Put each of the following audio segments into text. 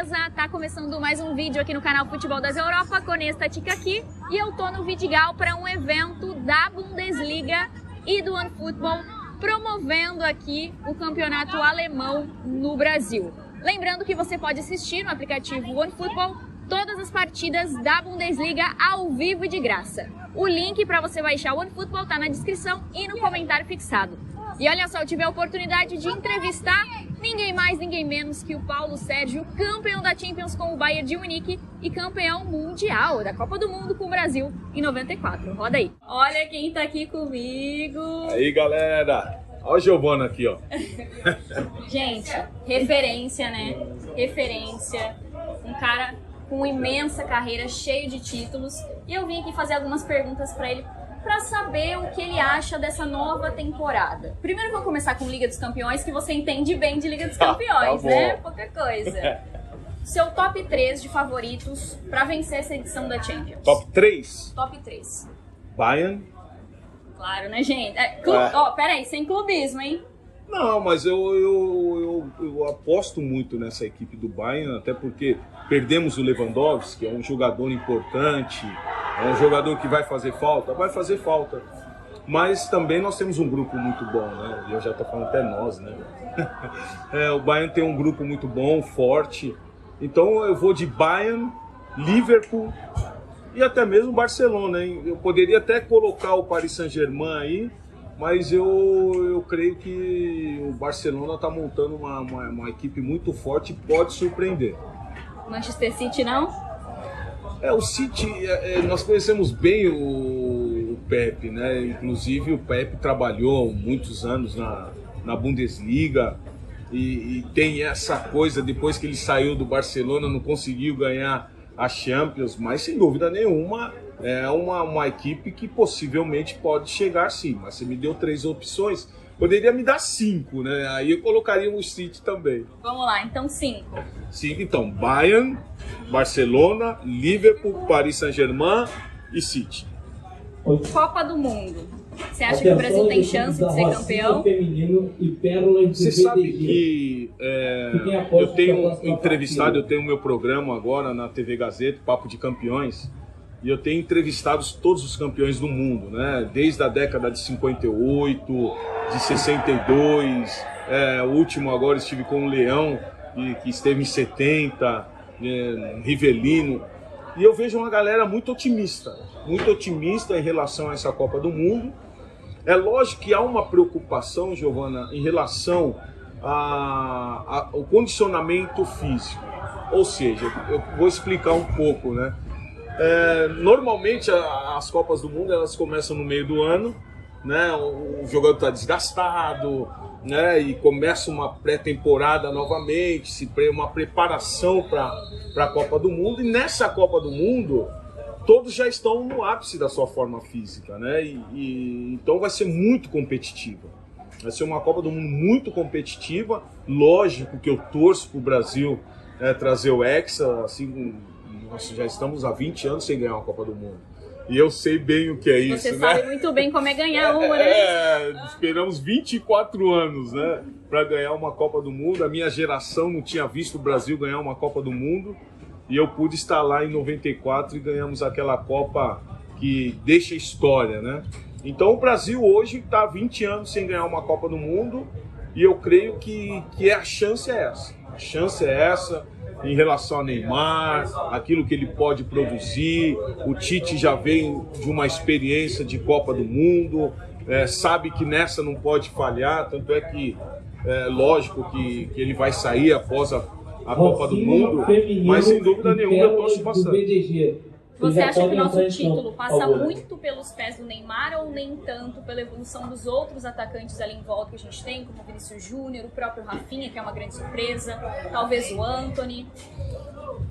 beleza? Tá começando mais um vídeo aqui no canal Futebol das Europa, Conesta Tica aqui, e eu tô no Vidigal para um evento da Bundesliga e do OneFootball, promovendo aqui o campeonato alemão no Brasil. Lembrando que você pode assistir no aplicativo OneFootball todas as partidas da Bundesliga ao vivo e de graça. O link para você baixar o OneFootball tá na descrição e no comentário fixado. E olha só, eu tive a oportunidade de entrevistar ninguém mais, ninguém menos que o Paulo Sérgio, campeão da Champions com o Bayern de Munique e campeão mundial da Copa do Mundo com o Brasil em 94. Roda aí. Olha quem tá aqui comigo. Aí, galera. Olha o Giovana aqui, ó. Gente, referência, né? Referência. Um cara com imensa carreira, cheio de títulos. E eu vim aqui fazer algumas perguntas para ele, para saber o que ele acha dessa nova temporada. Primeiro vamos começar com Liga dos Campeões, que você entende bem de Liga dos Campeões, né? Pouca coisa. Seu top 3 de favoritos para vencer essa edição da Champions. Top 3? Top 3. Bayern. Claro, né, gente? Peraí, sem clubismo, hein? Não, mas eu aposto muito nessa equipe do Bayern, até porque perdemos o Lewandowski, que é um jogador importante, é um jogador que vai fazer falta, mas também nós temos um grupo muito bom, né? E eu já tô falando até nós, né? O Bayern tem um grupo muito bom, forte, então eu vou de Bayern, Liverpool e até mesmo Barcelona, hein? Eu poderia até colocar o Paris Saint-Germain aí, mas eu creio que o Barcelona está montando uma equipe muito forte e pode surpreender. Manchester City não? O City, nós conhecemos bem o Pep, né? Inclusive o Pep trabalhou muitos anos na Bundesliga e tem essa coisa, depois que ele saiu do Barcelona, não conseguiu ganhar a Champions, mas sem dúvida nenhuma é uma equipe que possivelmente pode chegar sim, mas você me deu 3 opções, poderia me dar 5, né? Aí eu colocaria o City também. Vamos lá, então 5. 5, então, Bayern, Barcelona, Liverpool, Paris Saint-Germain e City. Copa do Mundo. Você acha que o Brasil tem chance de ser campeão? Você sabe que eu tenho entrevistado, eu tenho meu programa agora na TV Gazeta, Papo de Campeões, e eu tenho entrevistado todos os campeões do mundo, né? Desde a década de 58, de 62, o último agora estive com o Leão, que esteve em 70, Rivelino, e eu vejo uma galera muito otimista em relação a essa Copa do Mundo. É lógico que há uma preocupação, Giovana, em relação ao condicionamento físico. Ou seja, eu vou explicar um pouco, né? Normalmente as Copas do Mundo elas começam no meio do ano, né? O jogador está desgastado, né? E começa uma pré-temporada novamente, uma preparação para a Copa do Mundo. E nessa Copa do Mundo todos já estão no ápice da sua forma física, né? Então vai ser muito competitiva. Vai ser uma Copa do Mundo muito competitiva. Lógico que eu torço para o Brasil trazer o Hexa, assim, nós já estamos há 20 anos sem ganhar uma Copa do Mundo. E eu sei bem o que é isso, né? Você sabe muito bem como é ganhar uma, né? Esperamos 24 anos, né, para ganhar uma Copa do Mundo. A minha geração não tinha visto o Brasil ganhar uma Copa do Mundo. E eu pude estar lá em 94 e ganhamos aquela Copa que deixa história, né? Então o Brasil hoje está há 20 anos sem ganhar uma Copa do Mundo e eu creio que a chance é essa. A chance é essa em relação a Neymar, aquilo que ele pode produzir. O Tite já vem de uma experiência de Copa do Mundo, sabe que nessa não pode falhar, tanto é que lógico que ele vai sair após a Copa do Mundo, mas sem dúvida nenhuma eu torço bastante. Você acha que o nosso título passa muito pelos pés do Neymar ou nem tanto pela evolução dos outros atacantes ali em volta que a gente tem, como o Vinícius Júnior, o próprio Rafinha, que é uma grande surpresa, talvez o Antony?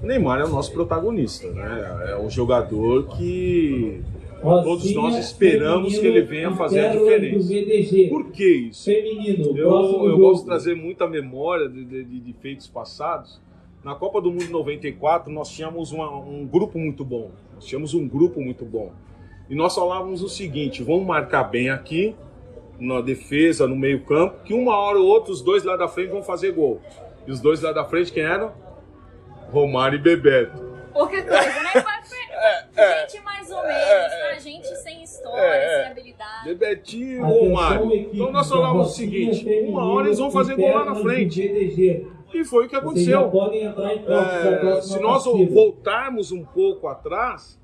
O Neymar é o nosso protagonista, né? É o jogador que todos nós esperamos que ele venha fazer a diferença. Por que isso? Eu gosto de trazer muita memória de feitos passados. Na Copa do Mundo 94, nós tínhamos um grupo muito bom. E nós falávamos o seguinte: vamos marcar bem aqui, na defesa, no meio campo, que uma hora ou outra os dois lá da frente vão fazer gol. E os dois lá da frente, quem eram? Romário e Bebeto. Pouca coisa, né? Gente mais ou menos, tá? Gente sem história, sem habilidade. Bebetinho e Romário. Então nós falávamos o seguinte, uma hora eles vão fazer gol lá na frente. E foi o que aconteceu. Se nós voltarmos um pouco atrás,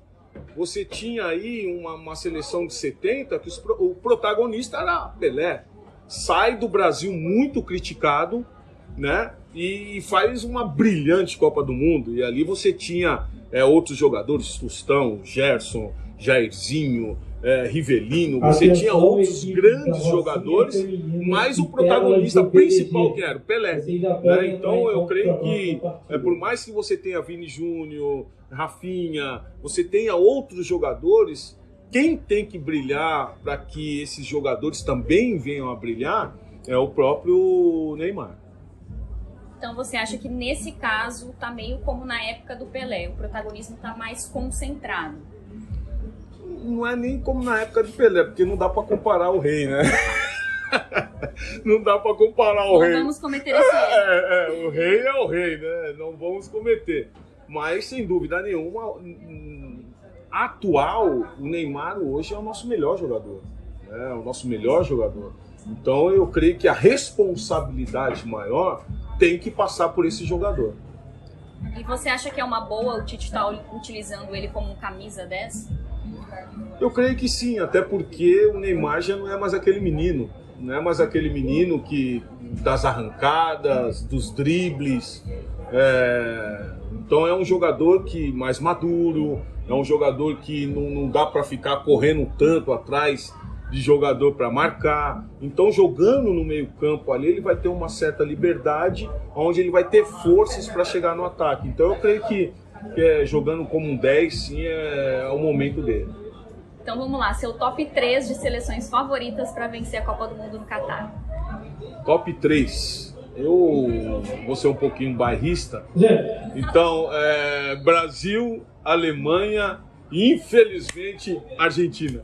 você tinha aí uma seleção de 70 que o protagonista era Pelé. Sai do Brasil muito criticado, né? E faz uma brilhante Copa do Mundo. E ali você tinha outros jogadores, Tostão, Gerson, Jairzinho, Rivelino. Você tinha outros grandes jogadores, mas o protagonista principal que era o Pelé. Né? Então eu creio que, por mais que você tenha Vini Júnior, Rafinha, você tenha outros jogadores, quem tem que brilhar para que esses jogadores também venham a brilhar é o próprio Neymar. Então você acha que nesse caso tá meio como na época do Pelé, o protagonismo tá mais concentrado? Não é nem como na época do Pelé, porque não dá para comparar o rei, né? Não dá para comparar o rei. Não vamos cometer esse erro. O rei é o rei, né? Não vamos cometer. Mas, sem dúvida nenhuma, atual, o Neymar hoje é o nosso melhor jogador. Né? O nosso melhor jogador. Então eu creio que a responsabilidade maior tem que passar por esse jogador. E você acha que é uma boa o Tite estar utilizando ele como camisa 10? Eu creio que sim, até porque o Neymar já não é mais aquele menino. Não é mais aquele menino que das arrancadas, dos dribles. Então é um jogador que mais maduro, é um jogador que não dá para ficar correndo tanto atrás de jogador para marcar. Então, jogando no meio-campo ali, ele vai ter uma certa liberdade, onde ele vai ter forças para chegar no ataque. Então, eu creio que jogando como um 10, sim, é o momento dele. Então, vamos lá. Seu top 3 de seleções favoritas para vencer a Copa do Mundo no Catar? Top 3. Eu vou ser um pouquinho bairrista. Então, Brasil, Alemanha, infelizmente, Argentina.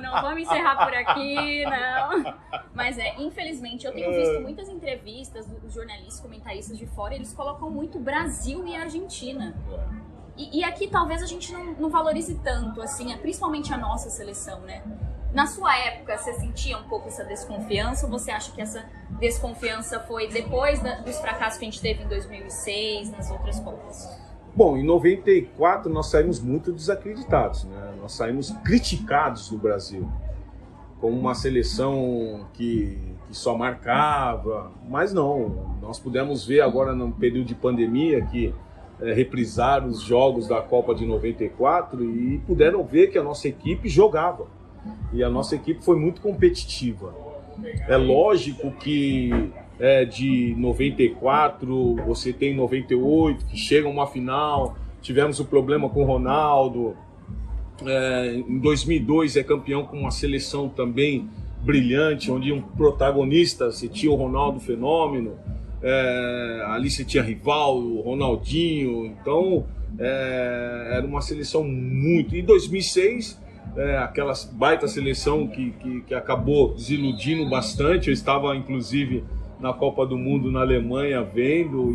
Não, vamos encerrar por aqui, não. Mas infelizmente, eu tenho visto muitas entrevistas dos jornalistas, comentaristas de fora, eles colocam muito Brasil e Argentina. E aqui talvez a gente não valorize tanto, assim, principalmente a nossa seleção, né? Na sua época, você sentia um pouco essa desconfiança ou você acha que essa desconfiança foi depois dos fracassos que a gente teve em 2006, nas outras Copas? Bom, em 94 nós saímos muito desacreditados, né? Nós saímos criticados no Brasil, como uma seleção que só marcava, mas não, nós pudemos ver agora no período de pandemia que reprisaram os jogos da Copa de 94 e puderam ver que a nossa equipe jogava, e a nossa equipe foi muito competitiva. É lógico que de 94, você tem 98, que chega uma final, tivemos o problema com o Ronaldo, em 2002 é campeão com uma seleção também brilhante, onde um protagonista, você tinha o Ronaldo Fenômeno, ali você tinha Rivaldo, Ronaldinho, então era uma seleção muito... Em 2006, aquela baita seleção que acabou desiludindo bastante, eu estava inclusive na Copa do Mundo na Alemanha vendo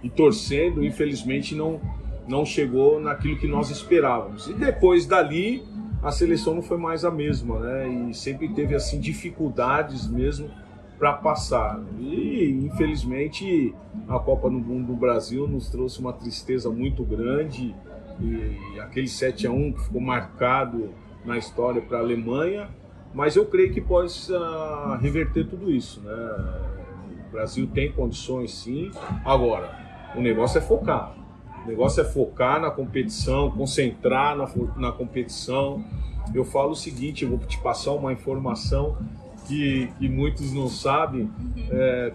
e torcendo, infelizmente não chegou naquilo que nós esperávamos. E depois dali a seleção não foi mais a mesma, né? E sempre teve assim dificuldades mesmo para passar. E infelizmente a Copa do Mundo do Brasil nos trouxe uma tristeza muito grande, e aquele 7-1 que ficou marcado na história para a Alemanha, mas eu creio que pode reverter tudo isso, né? O Brasil tem condições sim. Agora, o negócio é focar. O negócio é focar na competição, concentrar na competição. Eu falo o seguinte, eu vou te passar uma informação que muitos não sabem.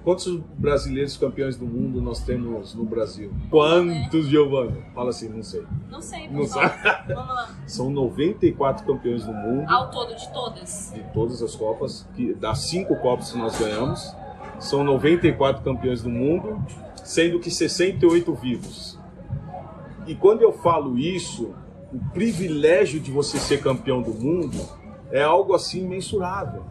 Quantos brasileiros campeões do mundo nós temos no Brasil? Quantos, Giovana? Fala assim, não sei. Não sei, não sabe. Vamos lá. São 94 campeões do mundo. Ao todo, de todas? De todas as Copas, das 5 Copas que nós ganhamos. São 94 campeões do mundo, sendo que 68 vivos. E quando eu falo isso, o privilégio de você ser campeão do mundo é algo assim imensurável.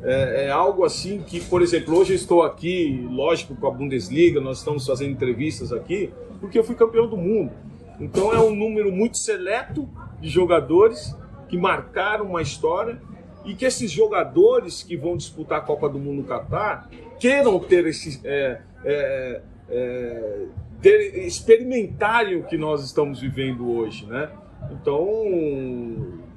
É algo assim que, por exemplo, hoje eu estou aqui, lógico, com a Bundesliga, nós estamos fazendo entrevistas aqui, porque eu fui campeão do mundo. Então é um número muito seleto de jogadores que marcaram uma história e que esses jogadores que vão disputar a Copa do Mundo no Catar queiram ter experimentarem o que nós estamos vivendo hoje, né? Então,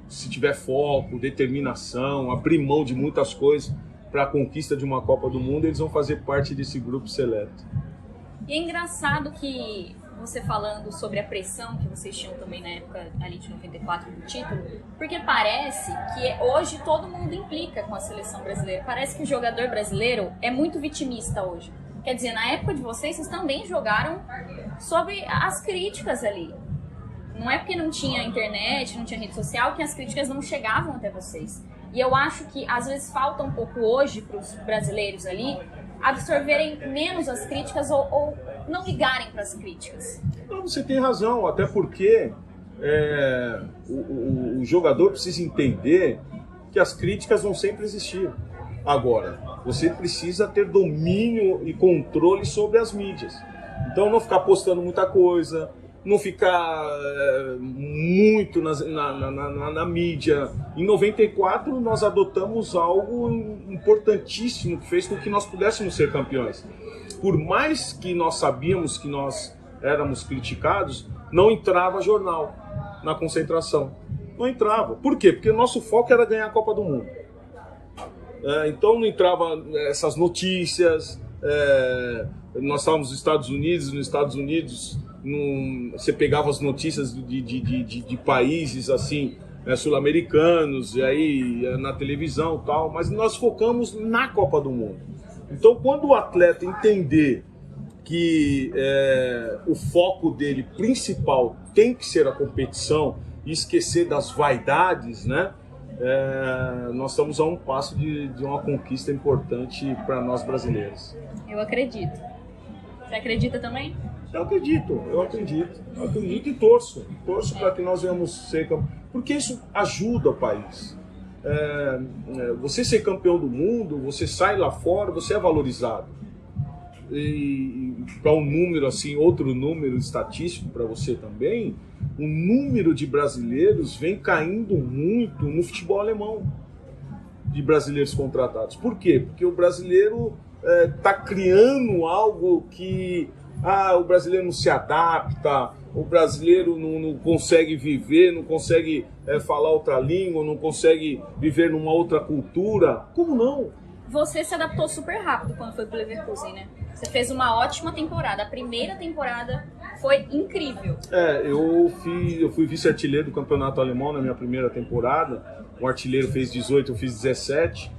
se tiver foco, determinação, abrir mão de muitas coisas para a conquista de uma Copa do Mundo, eles vão fazer parte desse grupo seleto. E é engraçado que você falando sobre a pressão que vocês tinham também na época ali de 94 do título, porque parece que hoje todo mundo implica com a seleção brasileira. Parece que o jogador brasileiro é muito vitimista hoje. Quer dizer, na época de vocês também jogaram sobre as críticas ali. Não é porque não tinha internet, não tinha rede social, que as críticas não chegavam até vocês. E eu acho que às vezes falta um pouco hoje para os brasileiros ali absorverem menos as críticas ou não ligarem para as críticas. Não, você tem razão, até porque o jogador precisa entender que as críticas vão sempre existir. Agora, você precisa ter domínio e controle sobre as mídias. Então não ficar postando muita coisa, não ficar muito na mídia. Em 94 nós adotamos algo importantíssimo que fez com que nós pudéssemos ser campeões. Por mais que nós sabíamos que nós éramos criticados, não entrava jornal na concentração. Não entrava. Por quê? Porque o nosso foco era ganhar a Copa do Mundo. Então não entrava essas notícias. Nós estávamos nos Estados Unidos você pegava as notícias de países assim, sul-americanos, e aí na televisão e tal, mas nós focamos na Copa do Mundo. Então quando o atleta entender que o foco dele principal tem que ser a competição e esquecer das vaidades, né? Nós estamos a um passo de uma conquista importante para nós brasileiros. Eu acredito. Você acredita também? Eu acredito e torço para que nós venhamos ser campeões, porque isso ajuda o país. Você ser campeão do mundo, você sai lá fora, você é valorizado. E para um número assim, outro número estatístico para você também, o número de brasileiros vem caindo muito no futebol alemão, de brasileiros contratados. Por quê? Porque o brasileiro está criando algo que o brasileiro não se adapta, o brasileiro não consegue viver, não consegue falar outra língua, não consegue viver numa outra cultura. Como não? Você se adaptou super rápido quando foi pro Leverkusen, né? Você fez uma ótima temporada. A primeira temporada foi incrível. Eu fui vice-artilheiro do campeonato alemão na minha primeira temporada. O artilheiro fez 18, eu fiz 17.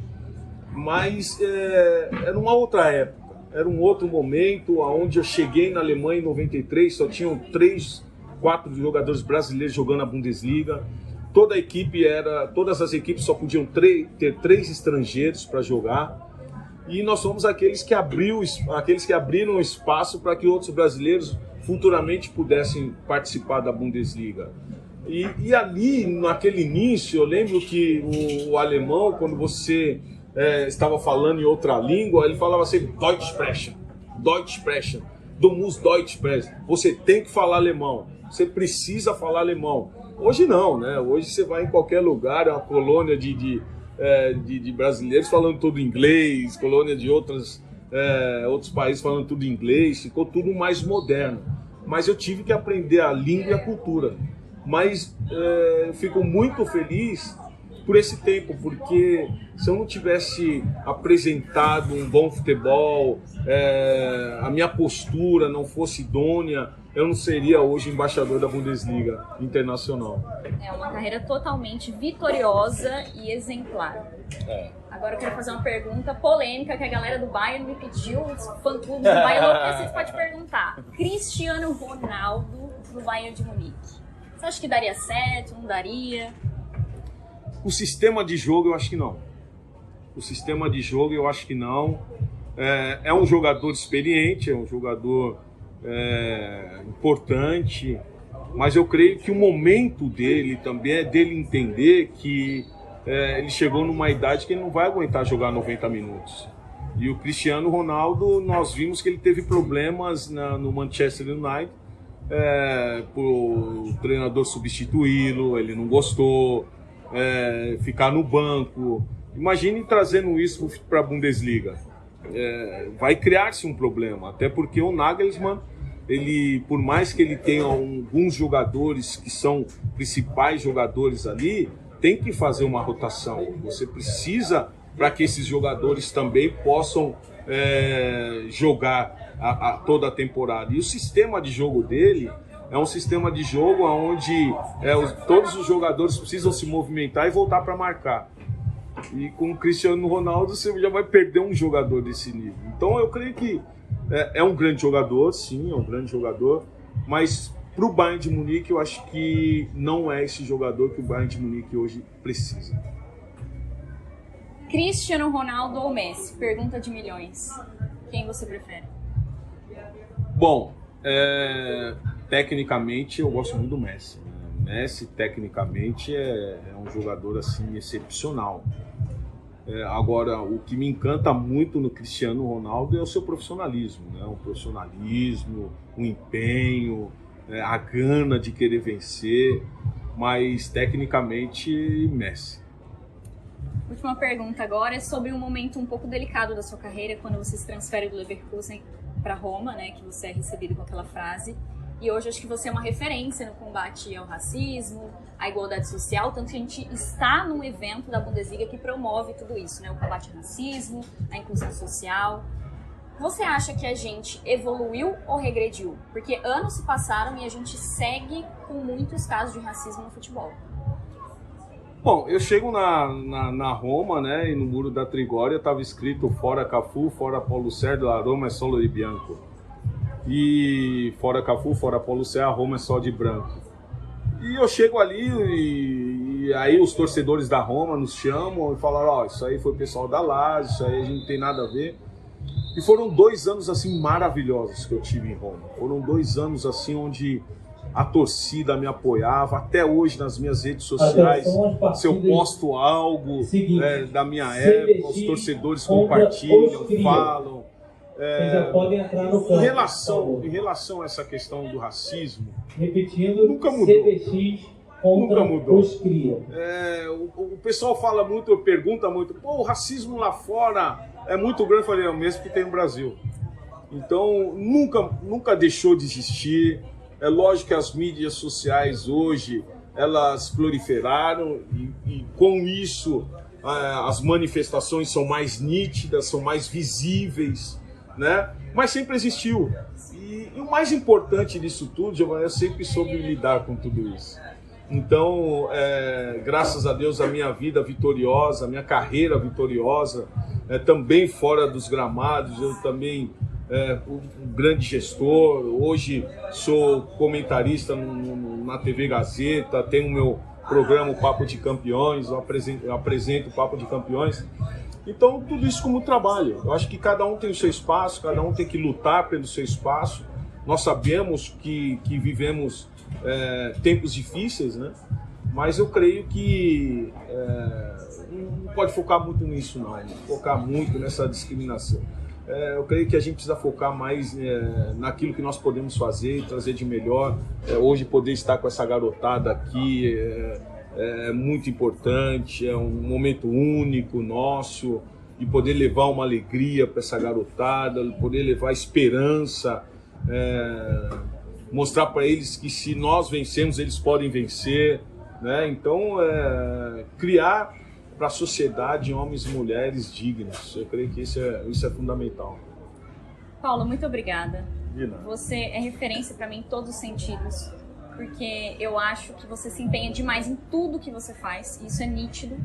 Mas era uma outra época. Era um outro momento, onde eu cheguei na Alemanha em 93, só tinham 3, 4 jogadores brasileiros jogando a Bundesliga. Todas as equipes só podiam ter 3 estrangeiros para jogar. E nós fomos aqueles que abriram espaço para que outros brasileiros futuramente pudessem participar da Bundesliga. E ali, naquele início, eu lembro que o alemão, quando você estava falando em outra língua, ele falava assim, Deutsch sprechen, du musst Deutsch sprechen. Você tem que falar alemão, você precisa falar alemão. Hoje não, né? Hoje você vai em qualquer lugar, é uma colônia de brasileiros falando tudo inglês, colônia de outros países falando tudo inglês, ficou tudo mais moderno. Mas eu tive que aprender a língua e a cultura. Mas eu fico muito feliz por esse tempo, porque se eu não tivesse apresentado um bom futebol, a minha postura não fosse idônea, eu não seria hoje embaixador da Bundesliga Internacional. É uma carreira totalmente vitoriosa e exemplar. Agora eu quero fazer uma pergunta polêmica que a galera do Bayern me pediu, os fã-clubes do Bayern, vocês podem perguntar. Cristiano Ronaldo no Bayern de Munique. Você acha que daria certo, não daria? O sistema de jogo eu acho que não. É um jogador experiente, é um jogador importante, mas eu creio que o momento dele também é dele entender que ele chegou numa idade que ele não vai aguentar jogar 90 minutos. E o Cristiano Ronaldo, nós vimos que ele teve problemas no Manchester United, por o treinador substituí-lo, ele não gostou, ficar no banco. Imagine trazendo isso para a Bundesliga. Vai criar-se um problema, até porque o Nagelsmann, por mais que ele tenha alguns jogadores que são principais jogadores ali, tem que fazer uma rotação. Você precisa, para que esses jogadores também possam jogar toda a temporada. E o sistema de jogo dele é um sistema de jogo onde todos os jogadores precisam se movimentar e voltar para marcar. E com o Cristiano Ronaldo você já vai perder um jogador desse nível. Então eu creio que é um grande jogador, sim, é um grande jogador, mas para o Bayern de Munique eu acho que não é esse jogador que o Bayern de Munique hoje precisa. Cristiano Ronaldo ou Messi? Pergunta de milhões. Quem você prefere? Bom, tecnicamente eu gosto muito do Messi. Messi, tecnicamente, é um jogador assim excepcional. Agora, o que me encanta muito no Cristiano Ronaldo é o seu profissionalismo, né? O profissionalismo, o empenho, a gana de querer vencer, mas tecnicamente, Messi. Última pergunta agora é sobre um momento um pouco delicado da sua carreira, quando você se transfere do Leverkusen para Roma, né? Que você é recebido com aquela frase. E hoje acho que você é uma referência no combate ao racismo, à igualdade social, tanto que a gente está num evento da Bundesliga que promove tudo isso, né? O combate ao racismo, a inclusão social. Você acha que a gente evoluiu ou regrediu? Porque anos se passaram e a gente segue com muitos casos de racismo no futebol. Bom, eu chego na Roma, né? E no muro da Trigória estava escrito fora Cafu, fora Paulo Sérgio, a Roma é solo de bianco. E fora Cafu, fora Paulo Sérgio, a Roma é só de branco. E eu chego ali e aí os torcedores da Roma nos chamam e falam, isso aí foi o pessoal da Lazio, isso aí a gente não tem nada a ver. E foram 2 anos assim maravilhosos que eu tive em Roma. Foram 2 anos assim onde a torcida me apoiava. Até hoje nas minhas redes sociais, se eu posto algo da minha época, os torcedores compartilham, falam. Já podem entrar no campo. Em relação a essa questão do racismo, repetindo, nunca mudou. CBX contra Nunca mudou. Os cria. O pessoal fala muito, pergunta muito, o racismo lá fora é muito grande. Eu falei, é o mesmo que tem no Brasil. Então, nunca deixou de existir. É lógico que as mídias sociais hoje, elas proliferaram e com isso as manifestações são mais nítidas, são mais visíveis, né? Mas sempre existiu. E o mais importante disso tudo, Giovanni, eu sempre soube lidar com tudo isso. Então, graças a Deus, a minha vida vitoriosa, a minha carreira vitoriosa, também fora dos gramados, eu também um grande gestor. Hoje sou comentarista na TV Gazeta, tenho o meu programa Papo de Campeões, eu apresento o Papo de Campeões. Então, tudo isso como trabalho. Eu acho que cada um tem o seu espaço, cada um tem que lutar pelo seu espaço. Nós sabemos que vivemos tempos difíceis, né? Mas eu creio que não pode focar muito nisso, não. Focar muito nessa discriminação. Eu creio que a gente precisa focar mais naquilo que nós podemos fazer e trazer de melhor. Hoje poder estar com essa garotada aqui é muito importante, é um momento único nosso, e poder levar uma alegria para essa garotada, poder levar esperança, mostrar para eles que se nós vencemos, eles podem vencer, né? Então, criar para a sociedade homens e mulheres dignos. Eu creio que isso é fundamental. Paulo, muito obrigada. De nada. Você é referência para mim em todos os sentidos, porque eu acho que você se empenha demais em tudo que você faz, isso é nítido.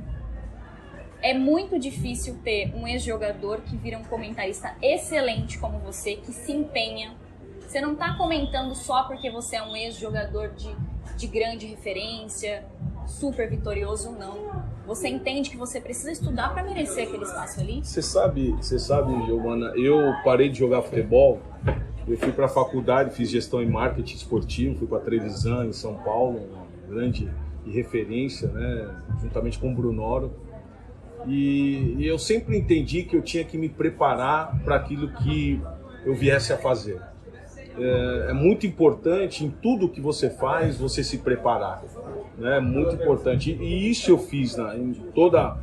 É muito difícil ter um ex-jogador que vira um comentarista excelente como você, que se empenha. Você não está comentando só porque você é um ex-jogador de grande referência, super vitorioso, não. Você entende que você precisa estudar para merecer aquele espaço ali? Você sabe, Giovana, eu parei de jogar futebol, eu fui para a faculdade, fiz gestão em marketing esportivo, fui para a Trevisan, em São Paulo, uma grande e referência, né, juntamente com o Brunoro. E eu sempre entendi que eu tinha que me preparar para aquilo que eu viesse a fazer. É muito importante em tudo que você faz, você se preparar. É muito importante. E isso eu fiz em toda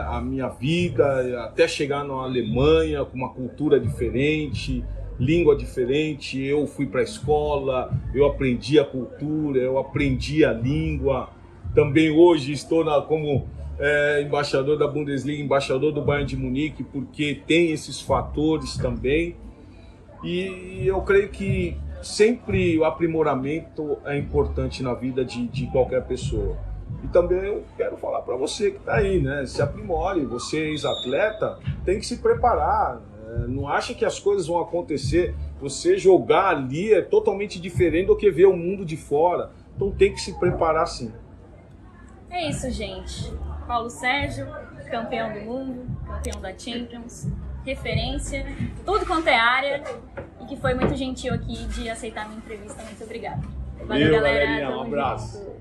a minha vida, até chegar na Alemanha, com uma cultura diferente, língua diferente. Eu fui para a escola, eu aprendi a cultura, eu aprendi a língua. Também hoje estou como embaixador da Bundesliga, embaixador do Bayern de Munique, porque tem esses fatores também. E eu creio que sempre o aprimoramento é importante na vida de qualquer pessoa. E também eu quero falar para você que está aí, né? Se aprimore, você é ex-atleta, tem que se preparar. Não acha que as coisas vão acontecer. Você jogar ali é totalmente diferente do que ver o mundo de fora. Então tem que se preparar sim. É isso, gente. Paulo Sérgio, campeão do mundo, campeão da Champions, referência, tudo quanto é área, e que foi muito gentil aqui de aceitar a minha entrevista. Muito obrigada. Valeu, galerinha. Um abraço. Junto.